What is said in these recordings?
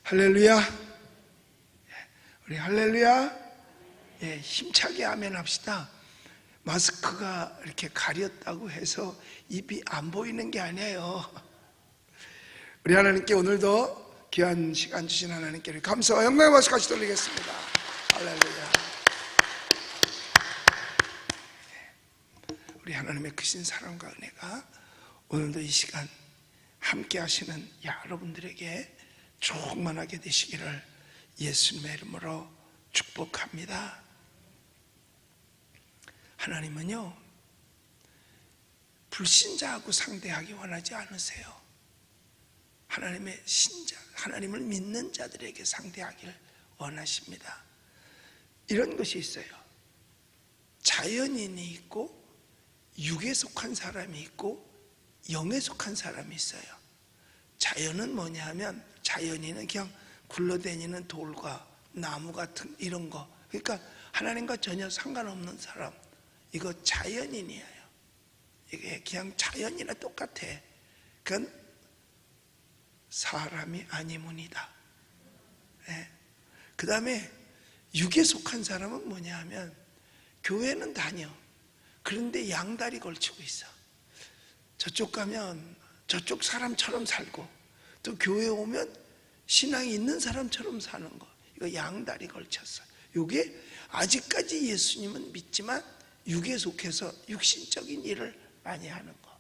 할렐루야. 우리 할렐루야. 예, 힘차게 아멘 합시다. 마스크가 이렇게 가렸다고 해서 입이 안 보이는 게 아니에요. 우리 하나님께 오늘도 귀한 시간 주신 하나님께 감사와 영광의 박수 같이 돌리겠습니다. 할렐루야. 우리 하나님의 크신 사랑과 은혜가 오늘도 이 시간 함께 하시는 여러분들에게 충만하게 되시기를 예수님의 이름으로 축복합니다. 하나님은요, 불신자하고 상대하기 원하지 않으세요. 하나님의 신자, 하나님을 믿는 자들에게 상대하기를 원하십니다. 이런 것이 있어요. 자연인이 있고 육에 속한 사람이 있고 영에 속한 사람이 있어요. 자연은 뭐냐 하면 자연인은 그냥 굴러다니는 돌과 나무 같은 이런 거, 그러니까 하나님과 전혀 상관없는 사람, 이거 자연인이에요. 이게 그냥 자연이나 똑같아. 그건 사람이 아니문이다. 네. 그 다음에 육에 속한 사람은 뭐냐 하면 교회는 다녀. 그런데 양다리 걸치고 있어. 저쪽 가면 저쪽 사람처럼 살고 또 교회 오면 신앙이 있는 사람처럼 사는 거, 이거 양다리 걸쳤어. 이게 아직까지 예수님은 믿지만 육에 속해서 육신적인 일을 많이 하는 거.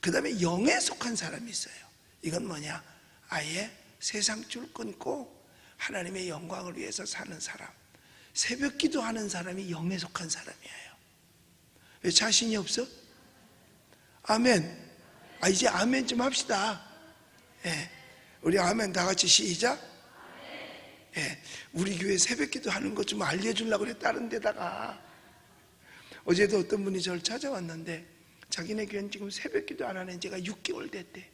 그 다음에 영에 속한 사람이 있어요. 이건 뭐냐, 아예 세상 줄 끊고 하나님의 영광을 위해서 사는 사람. 새벽 기도하는 사람이 영에 속한 사람이에요. 왜 자신이 없어? 아멘. 이제 아멘 좀 합시다. 예. 우리 아멘 다 같이 시작. 예. 우리 교회 새벽 기도 하는 것 좀 알려주려고 그래. 다른 데다가 어제도 어떤 분이 저를 찾아왔는데 자기네 교회는 지금 새벽 기도 안 하는 지가 6개월 됐대.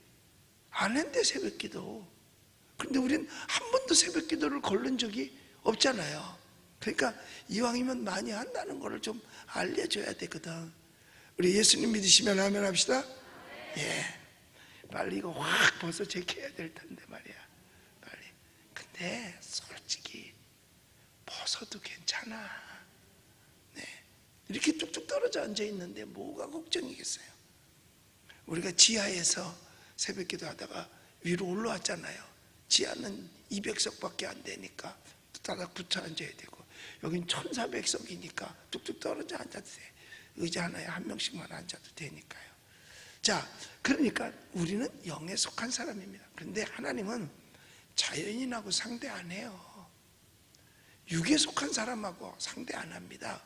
안 했대 새벽 기도. 그런데 우린 한 번도 새벽 기도를 걸른 적이 없잖아요. 그러니까 이왕이면 많이 한다는 거를 좀 알려줘야 되거든. 우리 예수님 믿으시면 아멘 합시다. 예. 빨리 이거 확 벗어 제껴야 될 텐데 말이야. 빨리. 근데 솔직히 벗어도 괜찮아. 네. 이렇게 뚝뚝 떨어져 앉아 있는데 뭐가 걱정이겠어요? 우리가 지하에서 새벽 기도 하다가 위로 올라왔잖아요. 지하는 200석밖에 안 되니까 따닥 붙어 앉아야 되고, 여긴 1400석이니까 뚝뚝 떨어져 앉아도 돼. 의자 하나에 한 명씩만 앉아도 되니까요. 자, 그러니까 우리는 영에 속한 사람입니다. 그런데 하나님은 자연인하고 상대 안 해요. 육에 속한 사람하고 상대 안 합니다.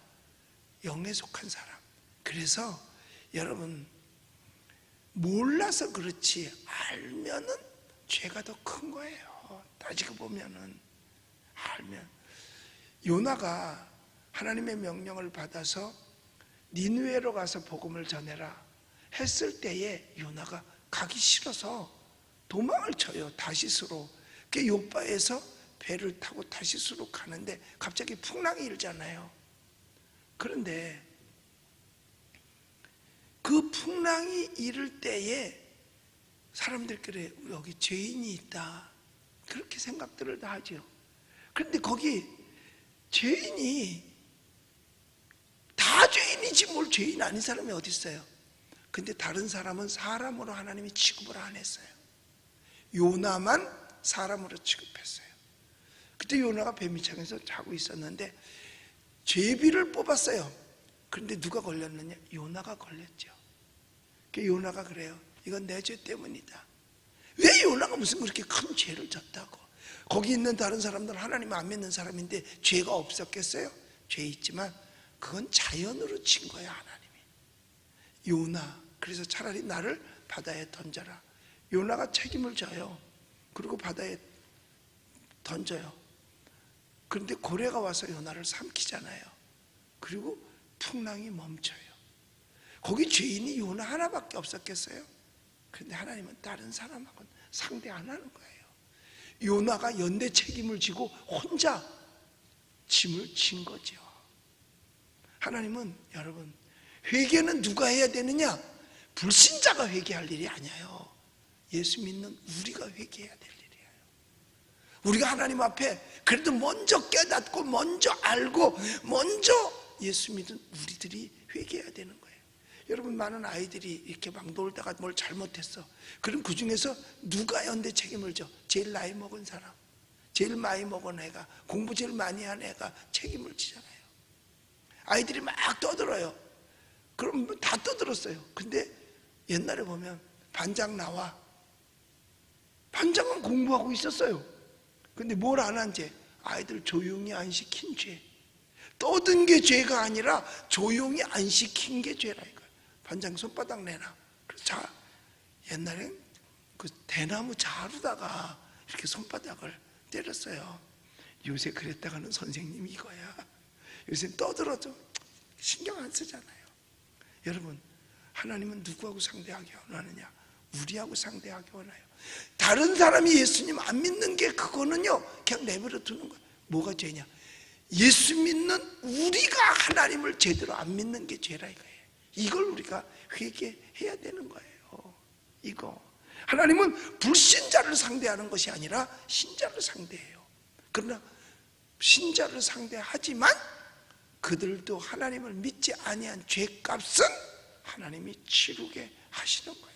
영에 속한 사람. 그래서 여러분, 몰라서 그렇지 알면은 죄가 더 큰 거예요. 따지고 보면은. 알면. 요나가 하나님의 명령을 받아서 니느웨로 가서 복음을 전해라 했을 때에 요나가 가기 싫어서 도망을 쳐요. 다시스로. 그 요바에서 배를 타고 다시스로 가는데 갑자기 풍랑이 일잖아요. 그런데 그 풍랑이 일을 때에 사람들끼리 여기 죄인이 있다, 그렇게 생각들을 다 하죠. 그런데 거기 죄인이 다 죄인이지 뭘 죄인 아닌 사람이 어디 있어요? 근데 다른 사람은 사람으로 하나님이 취급을 안 했어요. 요나만 사람으로 취급했어요. 그때 요나가 뱀이창에서 자고 있었는데 제비를 뽑았어요. 그런데 누가 걸렸느냐? 요나가 걸렸죠. 그 요나가 그래요. 이건 내 죄 때문이다. 왜 요나가 무슨 그렇게 큰 죄를 졌다고? 거기 있는 다른 사람들은 하나님 안 믿는 사람인데 죄가 없었겠어요? 죄 있지만 그건 자연으로 친 거야, 하나님이. 요나, 그래서 차라리 나를 바다에 던져라. 요나가 책임을 져요. 그리고 바다에 던져요. 그런데 고래가 와서 요나를 삼키잖아요. 그리고 풍랑이 멈춰요. 거기 죄인이 요나 하나밖에 없었겠어요? 그런데 하나님은 다른 사람하고는 상대 안 하는 거예요. 요나가 연대 책임을 지고 혼자 짐을 진 거죠. 하나님은 여러분, 회개는 누가 해야 되느냐? 불신자가 회개할 일이 아니에요. 예수 믿는 우리가 회개해야 될 일이에요. 우리가 하나님 앞에 그래도 먼저 깨닫고 먼저 알고 먼저 예수 믿은 우리들이 회개해야 되는 거예요. 여러분, 많은 아이들이 이렇게 막 놀다가 뭘 잘못했어. 그럼 그 중에서 누가 연대 책임을 져? 제일 나이 먹은 사람, 제일 많이 먹은 애가, 공부 제일 많이 한 애가 책임을 지잖아요. 아이들이 막 떠들어요. 그럼 다 떠들었어요. 근데 옛날에 보면 반장 나와. 반장은 공부하고 있었어요. 근데 뭘 안 한 죄? 아이들 조용히 안 시킨 죄. 떠든 게 죄가 아니라 조용히 안 시킨 게 죄라 이거야. 반장 손바닥 내놔. 그래서 자, 옛날엔 그 대나무 자루다가 이렇게 손바닥을 때렸어요. 요새 그랬다가는 선생님이 이거야. 요새 떠들어도 신경 안 쓰잖아요. 여러분, 하나님은 누구하고 상대하기 원하느냐? 우리하고 하기 원해요. 다른 사람이 예수님 안 믿는 게 그거는요 그냥 내버려 두는 거예요. 뭐가 죄냐? 예수 믿는 우리가 하나님을 제대로 안 믿는 게 죄라 이거예요. 이걸 우리가 회개해야 되는 거예요. 이거 하나님은 불신자를 상대하는 것이 아니라 신자를 상대해요. 그러나 신자를 상대하지만 그들도 하나님을 믿지 아니한 죄값은 하나님이 치르게 하시는 거예요.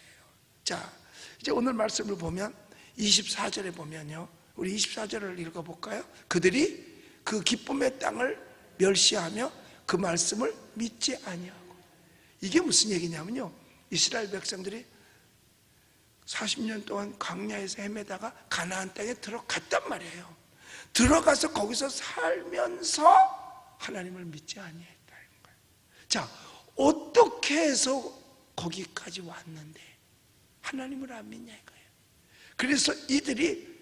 자, 이제 오늘 말씀을 보면 24절에 보면요, 우리 24절을 읽어볼까요? 그들이 그 기쁨의 땅을 멸시하며 그 말씀을 믿지 아니하고. 이게 무슨 얘기냐면요, 이스라엘 백성들이 40년 동안 광야에서 헤매다가 가나안 땅에 들어갔단 말이에요. 들어가서 거기서 살면서 하나님을 믿지 아니했다는 거예요. 자, 어떻게 해서 거기까지 왔는데 하나님을 안 믿냐 이거예요. 그래서 이들이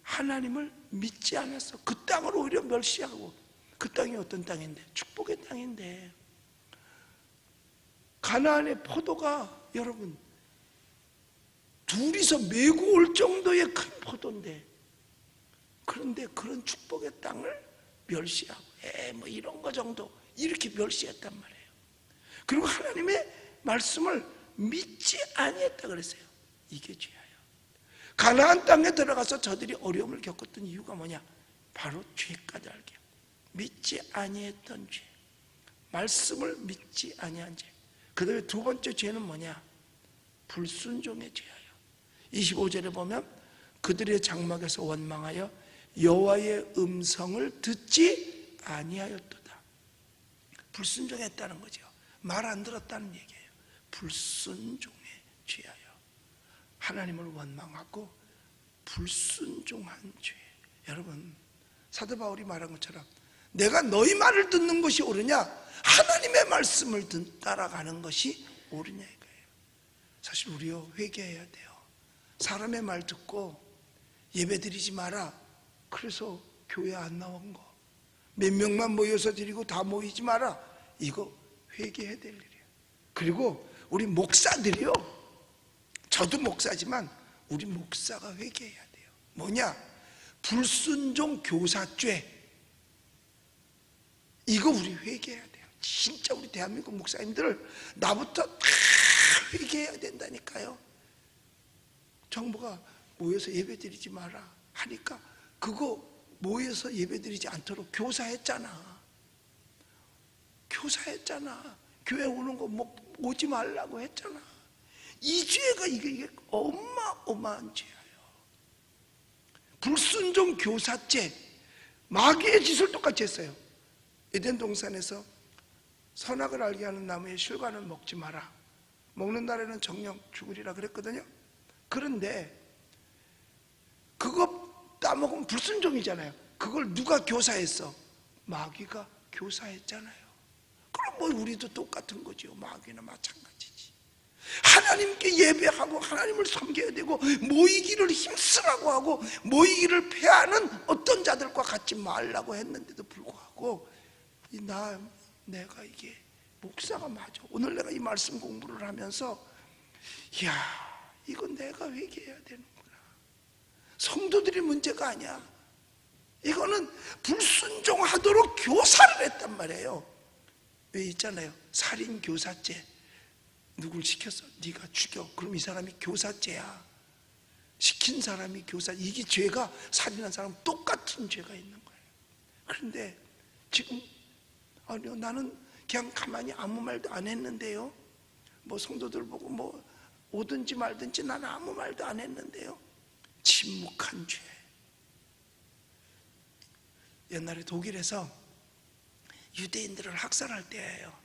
하나님을 믿지 않았어. 그 땅을 오히려 멸시하고. 그 땅이 어떤 땅인데? 축복의 땅인데. 가나안의 포도가 여러분 둘이서 메고 올 정도의 큰 포도인데, 그런데 그런 축복의 땅을 멸시하고 뭐 이런 거 정도 이렇게 멸시했단 말이에요. 그리고 하나님의 말씀을 믿지 아니했다 그랬어요. 이게 죄예요. 가나안 땅에 들어가서 저들이 어려움을 겪었던 이유가 뭐냐? 바로 죄 까닭이야. 믿지 아니했던 죄, 말씀을 믿지 아니한 죄. 그 다음에 두 번째 죄는 뭐냐? 불순종의 죄예요. 25절에 보면 그들의 장막에서 원망하여 여호와의 음성을 듣지 아니하였도다. 불순종했다는 거죠. 말 안 들었다는 얘기예요. 불순종의 죄예요. 하나님을 원망하고 불순종한 죄. 여러분, 사도 바울이 말한 것처럼 내가 너희 말을 듣는 것이 옳으냐, 하나님의 말씀을 따라가는 것이 옳으냐 이거예요. 사실 우리요 회개해야 돼요. 사람의 말 듣고 예배드리지 마라, 그래서 교회 안 나온 거, 몇 명만 모여서 드리고 다 모이지 마라, 이거 회개해야 될 일이에요. 그리고 우리 목사들이요, 저도 목사지만 우리 목사가 회개해야 돼요. 뭐냐? 불순종 교사죄, 이거 우리 회개해야 돼요. 진짜 우리 대한민국 목사님들 나부터 다 회개해야 된다니까요. 정부가 모여서 예배드리지 마라 하니까 그거 모여서 예배드리지 않도록 교사했잖아. 교회 오는 거 오지 말라고 했잖아. 이 죄가 이게 어마어마한 죄예요. 불순종 교사죄, 마귀의 짓을 똑같이 했어요. 에덴 동산에서 선악을 알게 하는 나무의 실과는 먹지 마라, 먹는 날에는 정령 죽으리라 그랬거든요. 그런데 그거 따먹으면 불순종이잖아요. 그걸 누가 교사했어? 마귀가 교사했잖아요. 그럼 뭐 우리도 똑같은 거죠. 마귀나 마찬가지지. 하나님께 예배하고 하나님을 섬겨야 되고 모이기를 힘쓰라고 하고 모이기를 패하는 어떤 자들과 같이 말라고 했는데도 불구하고 내가 이게 목사가 맞아. 오늘 내가 이 말씀 공부를 하면서 이야, 이건 내가 회개해야 되는구나. 성도들이 문제가 아니야. 이거는 불순종하도록 교사를 했단 말이에요. 왜 있잖아요, 살인 교사죄. 누굴 시켰어? 네가 죽여. 그럼 이 사람이 교사죄야. 시킨 사람이 교사, 이게 죄가, 살인한 사람 똑같은 죄가 있는 거예요. 그런데 지금 아니요, 나는 그냥 가만히 아무 말도 안 했는데요. 뭐 성도들 보고 뭐 오든지 말든지 나는 아무 말도 안 했는데요. 침묵한 죄. 옛날에 독일에서 유대인들을 학살할 때예요.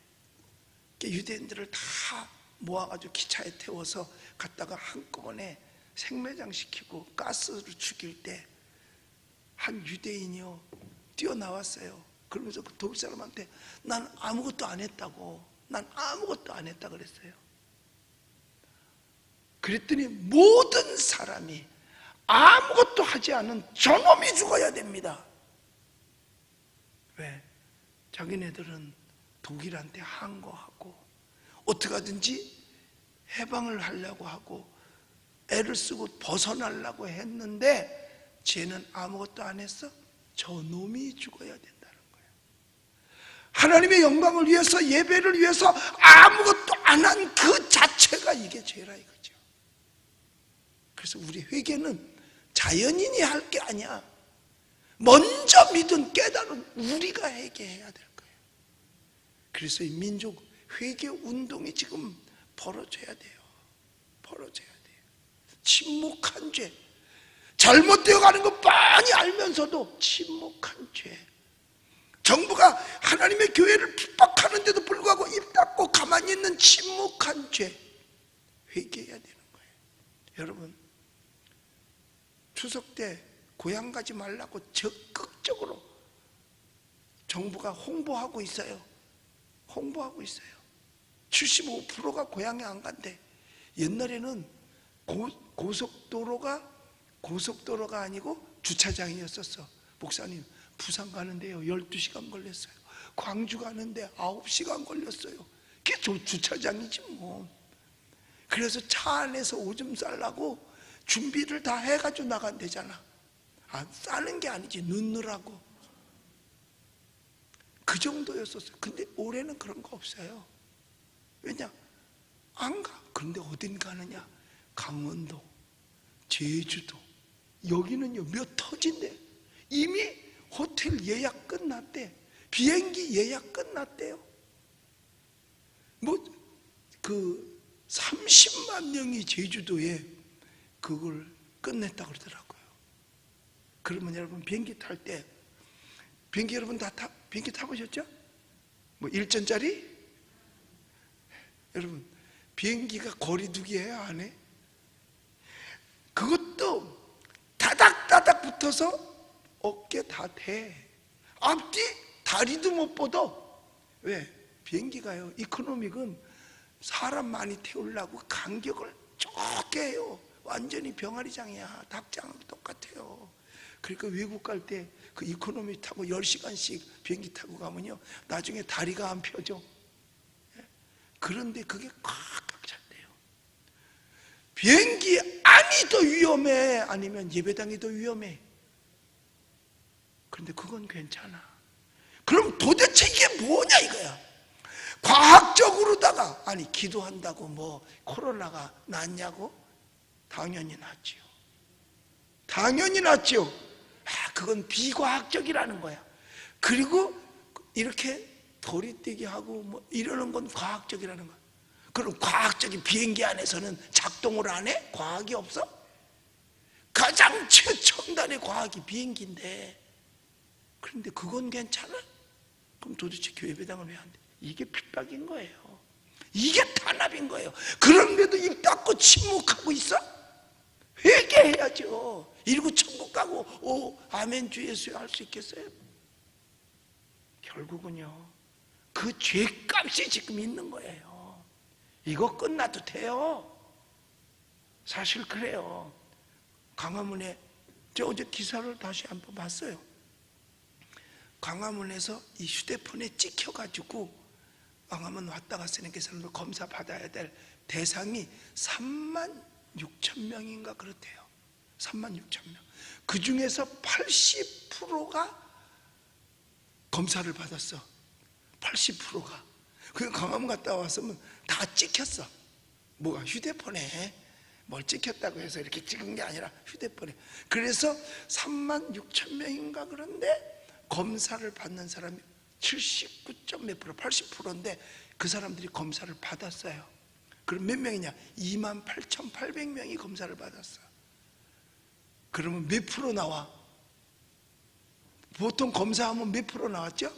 유대인들을 다 모아가지고 기차에 태워서 갔다가 한꺼번에 생매장시키고 가스로 죽일 때 한 유대인이요 뛰어나왔어요. 그러면서 그 독일 사람한테 난 아무것도 안 했다고, 난 아무것도 안 했다 그랬어요. 그랬더니 모든 사람이 아무것도 하지 않은 저놈이 죽어야 됩니다. 왜? 자기네들은 독일한테 항거하고 어떻게 하든지 해방을 하려고 하고 애를 쓰고 벗어나려고 했는데 쟤는 아무것도 안 했어? 저놈이 죽어야 된다는 거예요. 하나님의 영광을 위해서, 예배를 위해서 아무것도 안 한 그 자체가 이게 죄라 이거죠. 그래서 우리 회개는 자연인이 할 게 아니야. 먼저 믿은 깨달은 우리가 회개해야 될 거예요. 그래서 이 민족 회개 운동이 지금 벌어져야 돼요. 벌어져야 돼요. 침묵한 죄, 잘못되어 가는 거 뻔히 알면서도 침묵한 죄. 정부가 하나님의 교회를 핍박하는데도 불구하고 입 닫고 가만히 있는 침묵한 죄, 회개해야 되는 거예요. 여러분, 추석 때 고향 가지 말라고 적극적으로 정부가 홍보하고 있어요. 홍보하고 있어요. 75%가 고향에 안 간대. 옛날에는 고속도로가 아니고 주차장이었었어. 목사님, 부산 가는데요 12시간 걸렸어요. 광주 가는데 9시간 걸렸어요. 그게 주차장이지 뭐. 그래서 차 안에서 오줌 싸려고 준비를 다 해가지고 나간대잖아. 싸는 게 아니지, 눕느라고. 그 정도였었어요. 근데 올해는 그런 거 없어요. 왜냐? 안 가. 그런데 어딘 가느냐? 강원도, 제주도, 여기는요 몇 터진데 이미 호텔 예약 끝났대. 비행기 예약 끝났대요. 뭐 그 30만 명이 제주도에 그걸 끝냈다 그러더라고요. 그러면 여러분 비행기 탈 때, 비행기 여러분 비행기 타보셨죠? 뭐 1전짜리? 여러분 비행기가 거리두기예요, 안 해? 그것도 다닥다닥 붙어서 어깨 다 대. 앞뒤 다리도 못 뻗어. 왜? 비행기가요, 이코노믹은 사람 많이 태우려고 간격을 좁게 해요. 완전히 병아리장이야. 닭장하고 똑같아요. 그러니까 외국 갈 때 그 이코노미 타고 10시간씩 비행기 타고 가면요 나중에 다리가 안 펴져. 그런데 그게 꽉 찼대요. 비행기 안이 더 위험해, 아니면 예배당이 더 위험해? 그런데 그건 괜찮아. 그럼 도대체 이게 뭐냐 이거야. 과학적으로다가, 아니 기도한다고 뭐 코로나가 낫냐고? 당연히 낫지요. 당연히 낫지요. 그건 비과학적이라는 거야. 그리고 이렇게 도리뛰기 하고 뭐 이러는 건 과학적이라는 거야. 그럼 과학적인 비행기 안에서는 작동을 안 해? 과학이 없어? 가장 최첨단의 과학이 비행기인데, 그런데 그건 괜찮아? 그럼 도대체 교회배당을 왜 안 돼? 이게 핍박인 거예요. 이게 탄압인 거예요. 그런데도 입 닫고 침묵하고 있어? 회개해야죠. 이러고 천국 가고 오 아멘 주 예수여 할 수 있겠어요? 결국은요 그 죄값이 지금 있는 거예요. 이거 끝나도 돼요. 사실 그래요. 광화문에 저 어제 기사를 다시 한번 봤어요. 광화문에서 이 휴대폰에 찍혀가지고 광화문 왔다 갔으니까 사람들 검사 받아야 될 대상이 36,000명인가 그렇대요. 36,000명. 그 중에서 80%가 검사를 받았어. 80%가. 그 광화문 갔다 왔으면 다 찍혔어. 뭐가 휴대폰에 뭘 찍혔다고 해서 이렇게 찍은 게 아니라 휴대폰에. 그래서 3만 6천 명인가 그런데 검사를 받는 사람이 79점 몇 프로, 80%인데 그 사람들이 검사를 받았어요. 그럼 몇 명이냐? 28,800명이 검사를 받았어. 그러면 몇 프로 나와? 보통 검사하면 몇 프로 나왔죠?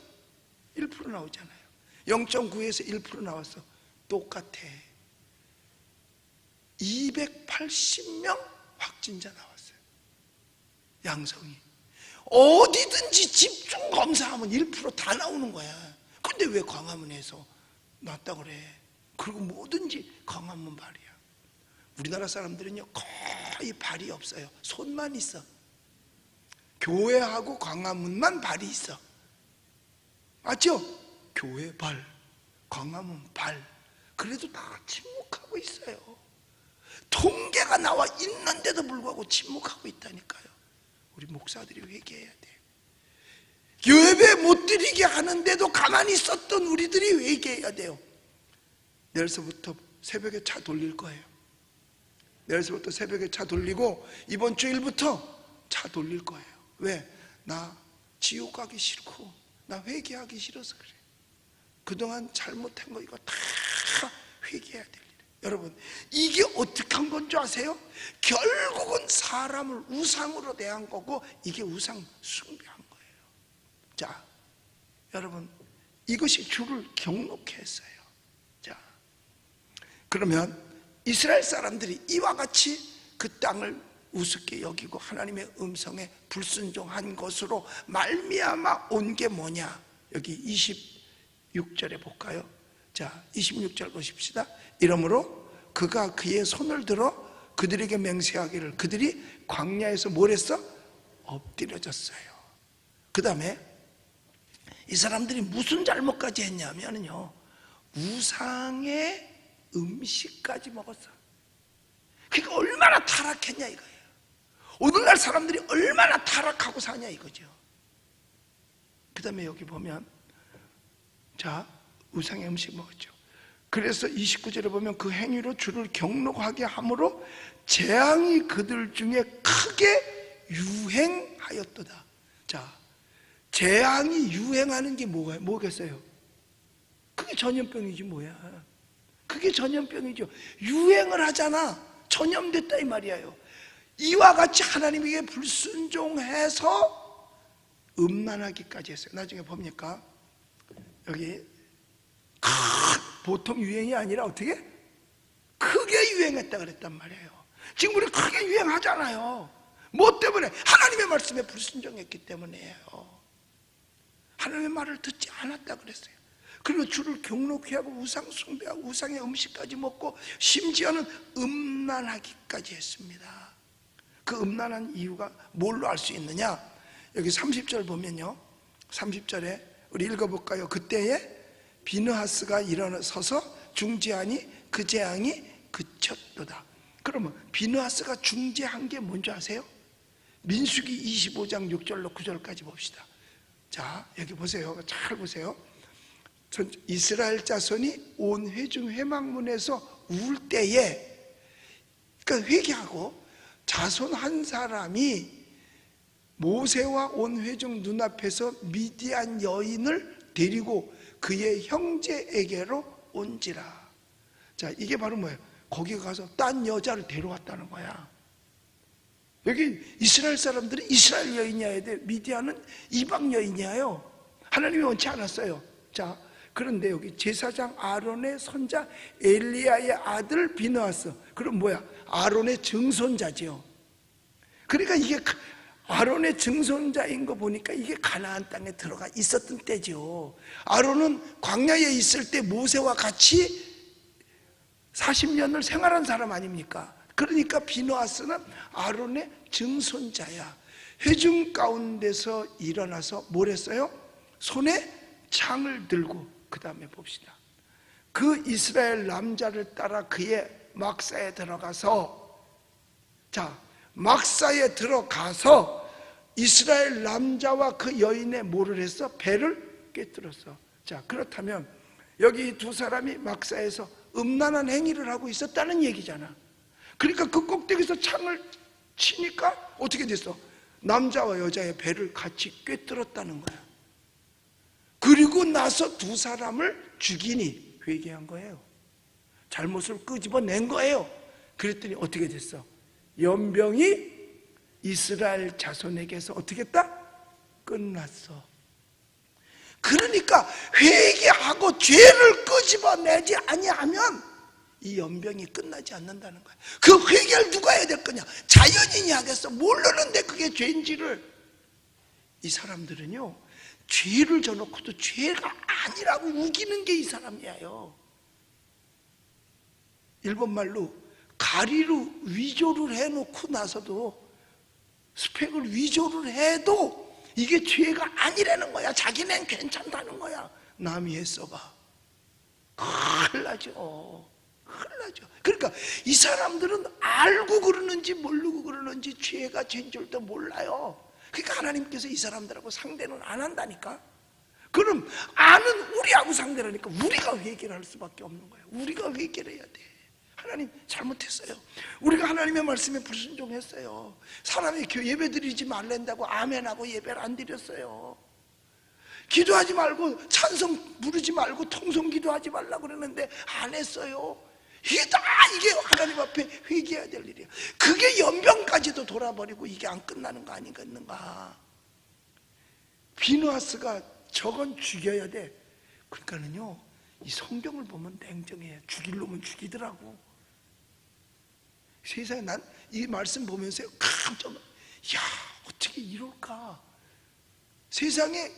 1% 나오잖아요. 0.9에서 1% 나왔어. 똑같아. 280명 확진자 나왔어요. 양성이. 어디든지 집중 검사하면 1% 다 나오는 거야. 근데 왜 광화문에서 났다 그래? 그리고 뭐든지 광화문 발이야. 우리나라 사람들은요 거의 발이 없어요. 손만 있어. 교회하고 광화문만 발이 있어. 맞죠? 교회 발, 광화문 발. 그래도 다 침묵하고 있어요. 통계가 나와 있는데도 불구하고 침묵하고 있다니까요. 우리 목사들이 회개해야 돼요. 예배 못 드리게 하는데도 가만히 있었던 우리들이 회개해야 돼요. 내일서부터 새벽에 차 돌릴 거예요. 내일서부터 새벽에 차 돌리고 이번 주일부터 차 돌릴 거예요. 왜? 나 지옥 가기 싫고 나 회개하기 싫어서 그래. 그동안 잘못한 거 이거 다 회개해야 될 일이에요. 여러분, 이게 어떻게 한 건 줄 아세요? 결국은 사람을 우상으로 대한 거고 이게 우상 숭배한 거예요. 자, 여러분, 이것이 주를 경록해 했어요. 자, 그러면 이스라엘 사람들이 이와 같이 그 땅을 우습게 여기고 하나님의 음성에 불순종한 것으로 말미암아 온 게 뭐냐? 여기 26절에 볼까요? 자, 26절 보십시다. 이러므로 그가 그의 손을 들어 그들에게 맹세하기를 그들이 광야에서 뭘 했어? 엎드려졌어요. 그 다음에 이 사람들이 무슨 잘못까지 했냐면요, 우상의 음식까지 먹었어. 그러니까 얼마나 타락했냐 이거예요. 오늘날 사람들이 얼마나 타락하고 사냐 이거죠. 그 다음에 여기 보면, 자, 우상의 음식 먹었죠. 그래서 29절에 보면 그 행위로 주를 경록하게 함으로 재앙이 그들 중에 크게 유행하였도다. 자, 재앙이 유행하는 게 뭐겠어요? 그게 전염병이지 뭐야. 그게 전염병이죠. 유행을 하잖아. 전염됐다 이 말이에요. 이와 같이 하나님에게 불순종해서 음란하기까지 했어요. 나중에 봅니까? 여기 보통 유행이 아니라 어떻게? 크게 유행했다 그랬단 말이에요. 지금 우리 크게 유행하잖아요. 뭐 때문에? 하나님의 말씀에 불순종했기 때문이에요. 하나님의 말을 듣지 않았다 그랬어요. 그리고 주를 경록히 하고 우상 숭배하고 우상의 음식까지 먹고 심지어는 음란하기까지 했습니다. 그 음란한 이유가 뭘로 알 수 있느냐? 여기 30절 보면요, 30절에 우리 읽어볼까요? 그때에 비느하스가 일어서서 중재하니 그 재앙이 그쳤도다. 그러면 비느하스가 중재한 게 뭔지 아세요? 민수기 25장 6절로 9절까지 봅시다. 자, 여기 보세요. 잘 보세요. 이스라엘 자손이 온 회중 회막문에서 울 때에, 그러니까 회개하고 자손 한 사람이 모세와 온 회중 눈앞에서 미디안 여인을 데리고 그의 형제에게로 온지라. 자, 이게 바로 뭐예요? 거기 가서 딴 여자를 데려왔다는 거야. 여기 이스라엘 사람들은 이스라엘 여인이어야 돼. 미디안은 이방 여인이에요. 하나님이 원치 않았어요. 자, 그런데 여기 제사장 아론의 손자 엘리야의 아들 비느하스, 그럼 뭐야? 아론의 증손자지요. 그러니까 이게 아론의 증손자인 거 보니까 이게 가나안 땅에 들어가 있었던 때죠. 아론은 광야에 있을 때 모세와 같이 40년을 생활한 사람 아닙니까? 그러니까 비느하스는 아론의 증손자야. 회중 가운데서 일어나서 뭘 했어요? 손에 창을 들고, 그 다음에 봅시다. 그 이스라엘 남자를 따라 그의 막사에 들어가서, 자, 막사에 들어가서 이스라엘 남자와 그 여인의 뭐를 했어? 배를 꿰뚫었어. 자, 그렇다면 여기 두 사람이 막사에서 음란한 행위를 하고 있었다는 얘기잖아. 그러니까 그 꼭대기에서 창을 치니까 어떻게 됐어? 남자와 여자의 배를 같이 꿰뚫었다는 거야. 그리고 나서 두 사람을 죽이니 회개한 거예요. 잘못을 끄집어낸 거예요. 그랬더니 어떻게 됐어? 연병이 이스라엘 자손에게서 어떻게 했다? 끝났어. 그러니까 회개하고 죄를 끄집어내지 아니하면 이 연병이 끝나지 않는다는 거야. 그 회개를 누가 해야 될 거냐? 자연인이 하겠어. 모르는데 그게 죄인지를. 이 사람들은요, 죄를 져놓고도 죄가 아니라고 우기는 게 이 사람이에요. 일본말로 가리로 위조를 해놓고 나서도, 스펙을 위조를 해도 이게 죄가 아니라는 거야. 자기는 괜찮다는 거야. 남이 했어봐. 큰일 나죠. 큰일 나죠. 그러니까 이 사람들은 알고 그러는지 모르고 그러는지 죄가 죄인 줄도 몰라요. 그러니까 하나님께서 이 사람들하고 상대는 안 한다니까. 그럼 아는 우리하고 상대를 하니까 우리가 회개를 할 수밖에 없는 거예요. 우리가 회개를 해야 돼. 하나님 잘못했어요. 우리가 하나님의 말씀에 불순종했어요. 사람이 예배 드리지 말란다고 아멘하고 예배를 안 드렸어요. 기도하지 말고 찬송 부르지 말고 통성 기도하지 말라고 그러는데 안 했어요. 이게 하나님 앞에 회개해야 될 일이에요. 그게 연병까지도 돌아버리고 이게 안 끝나는 거 아니겠는가. 비누아스가 저건 죽여야 돼. 그러니까는요, 이 성경을 보면 냉정해요. 죽일 놈은 죽이더라고. 세상에 난 이 말씀 보면서 깜짝 야, 어떻게 이럴까. 세상에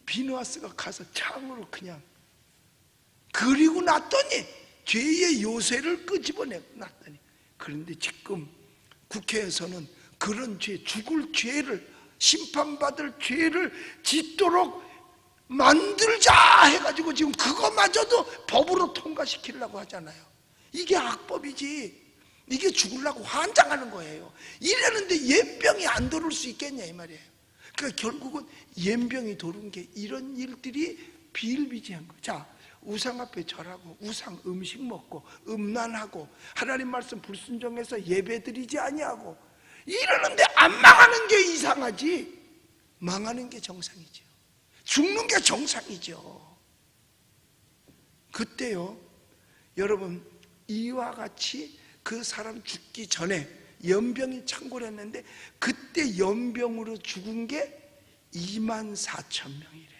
비누아스가 가서 창으로 그냥 그리고 났더니 죄의 요새를 끄집어내고 났더니. 그런데 지금 국회에서는 그런 죄, 죽을 죄를, 심판받을 죄를 짓도록 만들자 해가지고 지금 그거마저도 법으로 통과시키려고 하잖아요. 이게 악법이지. 이게 죽으려고 환장하는 거예요. 이러는데 연병이 안 도를 수 있겠냐 이 말이에요. 그러니까 결국은 연병이 도는 게 이런 일들이 비일비재한 거예요. 자, 우상 앞에 절하고 우상 음식 먹고 음란하고 하나님 말씀 불순종해서 예배드리지 아니하고 이러는데 안 망하는 게 이상하지, 망하는 게 정상이죠. 죽는 게 정상이죠. 그때요, 여러분, 이와 같이 그 사람 죽기 전에 연병이 창궐 했는데 그때 연병으로 죽은 게 24,000명이래.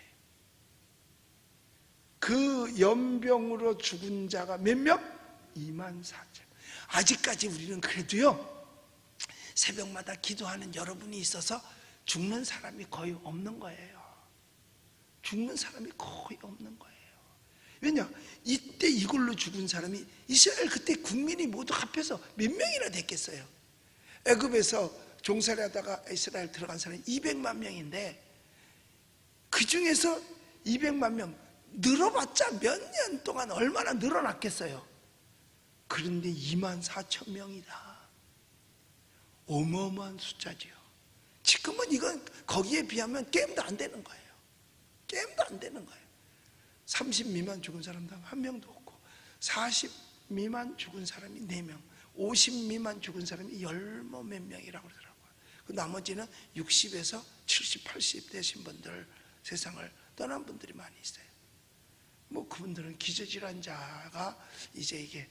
그 연병으로 죽은 자가 몇 명? 24,000명. 아직까지 우리는 그래도요, 새벽마다 기도하는 여러분이 있어서 죽는 사람이 거의 없는 거예요. 죽는 사람이 거의 없는 거예요. 왜냐? 이때 이걸로 죽은 사람이 이스라엘 그때 국민이 모두 합해서 몇 명이나 됐겠어요? 애굽에서 종살이 하다가 이스라엘 들어간 사람이 200만 명인데 그 중에서 200만 명 늘어봤자 몇 년 동안 얼마나 늘어났겠어요? 그런데 24,000명이다. 어마어마한 숫자지요. 지금은 이건 거기에 비하면 게임도 안 되는 거예요. 게임도 안 되는 거예요. 30 미만 죽은 사람도 한 명도 없고 40 미만 죽은 사람이 4명, 50 미만 죽은 사람이 몇 명이라고 그러더라고요. 그 나머지는 60에서 70, 80 되신 분들, 세상을 떠난 분들이 많이 있어요. 뭐 그분들은 기저질환자가 이제 이게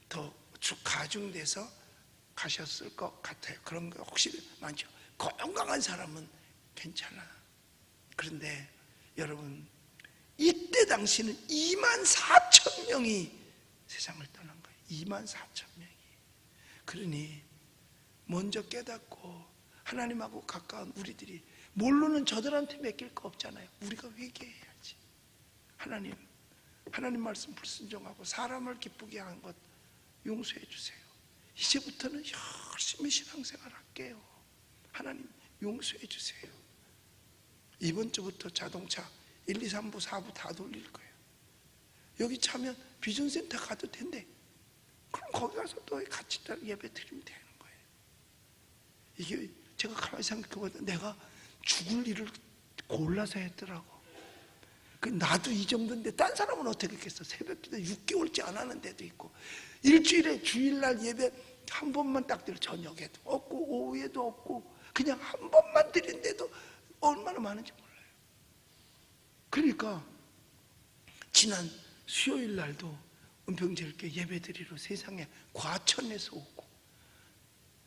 더 가중돼서 가셨을 것 같아요. 그런 거 혹시 많죠. 건강한 사람은 괜찮아. 그런데 여러분, 이때 당시는 24,000명이 세상을 떠난 거예요. 24,000명이. 그러니 먼저 깨닫고 하나님하고 가까운 우리들이, 모르는 저들한테 맡길 거 없잖아요. 우리가 회개해야지. 하나님 말씀 불순종하고 사람을 기쁘게 한 것 용서해 주세요. 이제부터는 열심히 신앙생활 할게요. 하나님 용서해 주세요. 이번 주부터 자동차 1, 2, 3부, 4부 다 돌릴 거예요. 여기 차면 비전센터 가도 된대. 그럼 거기 가서 또 같이 예배 드리면 되는 거예요. 이게 제가 가만히 생각해보니까 내가 죽을 일을 골라서 했더라고. 나도 이 정도인데 딴 사람은 어떻게 했겠어? 새벽기도 6개월째 안 하는 데도 있고, 일주일에 주일날 예배 한 번만 딱 드려. 저녁에도 없고 오후에도 없고 그냥 한 번만 드린데도 얼마나 많은지 몰라요. 그러니까 지난 수요일 날도 은평제일교회 예배드리러 세상에 과천에서 오고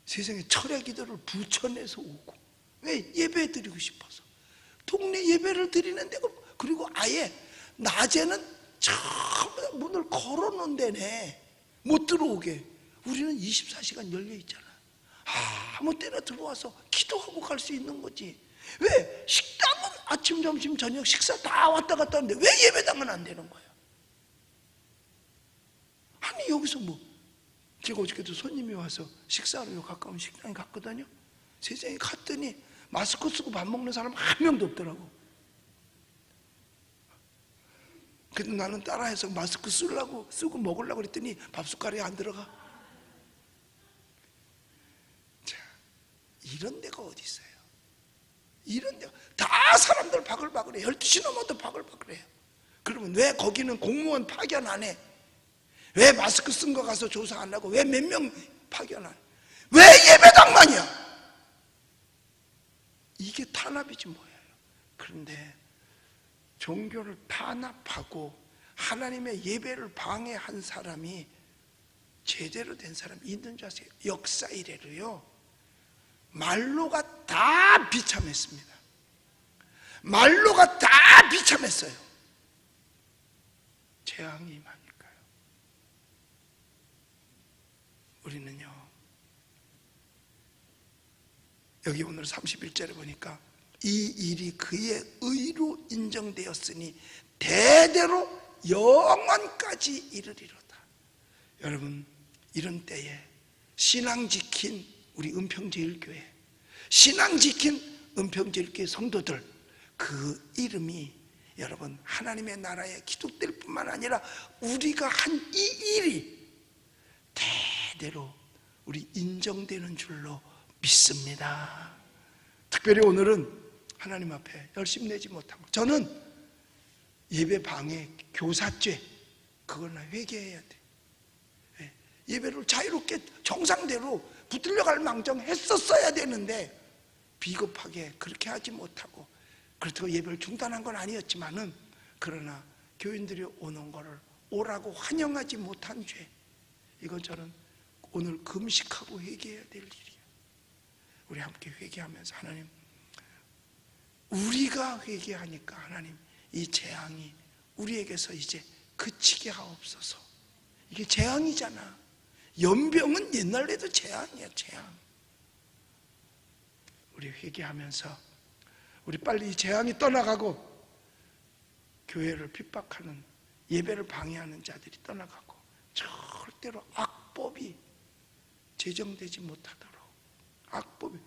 세상에 철야 기도를 부천에서 오고, 왜? 예배드리고 싶어서. 동네 예배를 드리는 데가, 그리고 아예 낮에는 전부 다 문을 걸어놓은 데네, 못 들어오게. 우리는 24시간 열려 있잖아. 아무 때나 들어와서 기도하고 갈 수 있는 거지. 왜? 식당은 아침, 점심, 저녁 식사 다 왔다 갔다 하는데 왜 예배당은 안 되는 거야? 아니 여기서 뭐, 제가 어저께도 손님이 와서 식사하러 가까운 식당에 갔거든요. 세상에 갔더니 마스크 쓰고 밥 먹는 사람 한 명도 없더라고. 그래도 나는 따라해서 마스크 쓰고 먹으려고 그랬더니 밥 숟가락에 안 들어가. 자, 이런 데가 어디 있어요? 이런 데가 다 사람들 바글바글해. 12시 넘어도 바글바글해요. 그러면 왜 거기는 공무원 파견 안 해? 왜 마스크 쓴 거 가서 조사 안 하고 왜 몇 명 파견 안 해? 왜 예배당만이야? 이게 탄압이지 뭐예요. 그런데 종교를 탄압하고 하나님의 예배를 방해한 사람이 제대로 된 사람이 있는 줄 아세요? 역사 이래로요, 말로가 다 비참했습니다. 말로가 다 비참했어요. 재앙이 임하니까요. 우리는요, 여기 오늘 31절에 보니까 이 일이 그의 의로 인정되었으니 대대로 영원까지 이르리로다. 여러분, 이런 때에 신앙 지킨 우리 은평제일교회, 신앙 지킨 은평제일교회 성도들, 그 이름이 여러분 하나님의 나라에 기록될 뿐만 아니라 우리가 한 이 일이 대대로 우리 인정되는 줄로 믿습니다. 특별히 오늘은 하나님 앞에 열심 내지 못한 것, 저는 예배 방해, 교사죄, 그걸 나 회개해야 돼. 예배를 자유롭게 정상대로 붙들려 갈 망정 했었어야 되는데 비겁하게 그렇게 하지 못하고, 그렇다고 예배를 중단한 건 아니었지만은, 그러나 교인들이 오는 거를 오라고 환영하지 못한 죄, 이건 저는 오늘 금식하고 회개해야 될 일이에요. 우리 함께 회개하면서, 하나님, 우리가 회개하니까 하나님 이 재앙이 우리에게서 이제 그치게 하옵소서. 이게 재앙이잖아. 연병은 옛날에도 재앙이야, 재앙. 우리 회개하면서 우리 빨리 이 재앙이 떠나가고 교회를 핍박하는, 예배를 방해하는 자들이 떠나가고 절대로 악법이 제정되지 못하도록, 악법이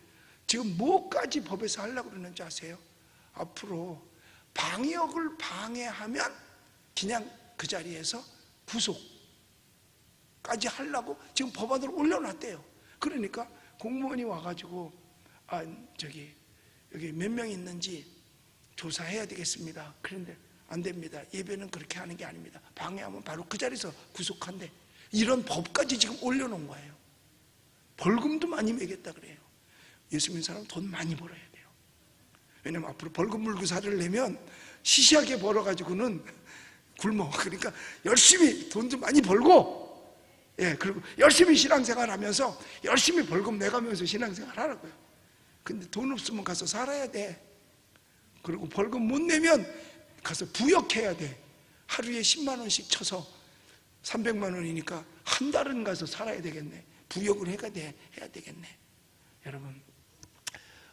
지금 뭐까지 법에서 하려고 그러는지 아세요? 앞으로 방역을 방해하면 그냥 그 자리에서 구속까지 하려고 지금 법안을 올려놨대요. 그러니까 공무원이 와가지고 여기 몇 명 있는지 조사해야 되겠습니다. 그런데 안 됩니다. 예배는 그렇게 하는 게 아닙니다. 방해하면 바로 그 자리에서 구속한대. 이런 법까지 지금 올려놓은 거예요. 벌금도 많이 매겠다 그래요. 예수 믿는 사람은 돈 많이 벌어야 돼요. 왜냐면 앞으로 벌금 물구사를 내면 시시하게 벌어가지고는 굶어. 그러니까 열심히 돈도 많이 벌고, 그리고 열심히 신앙생활 하면서 열심히 벌금 내가면서 신앙생활 하라고요. 근데 돈 없으면 가서 살아야 돼. 그리고 벌금 못 내면 가서 부역해야 돼. 하루에 10만 원씩 쳐서 300만 원이니까 한 달은 가서 살아야 되겠네. 부역을 해야 되겠네. 여러분,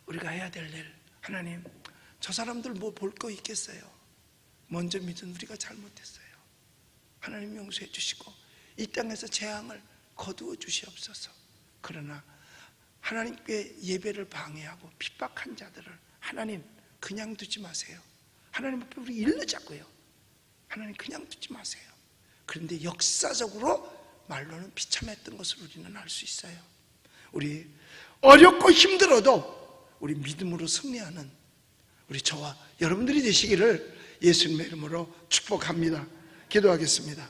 우리가 해야 될 일, 하나님, 저 사람들 뭐 볼 거 있겠어요? 먼저 믿은 우리가 잘못했어요. 하나님 용서해 주시고 이 땅에서 재앙을 거두어 주시옵소서. 그러나 하나님께 예배를 방해하고 핍박한 자들을 하나님 그냥 두지 마세요. 하나님 앞에 우리 일러자고요. 하나님 그냥 두지 마세요. 그런데 역사적으로 말로는 비참했던 것을 우리는 알 수 있어요. 우리 어렵고 힘들어도 우리 믿음으로 승리하는 우리 저와 여러분들이 되시기를 예수님의 이름으로 축복합니다. 기도하겠습니다.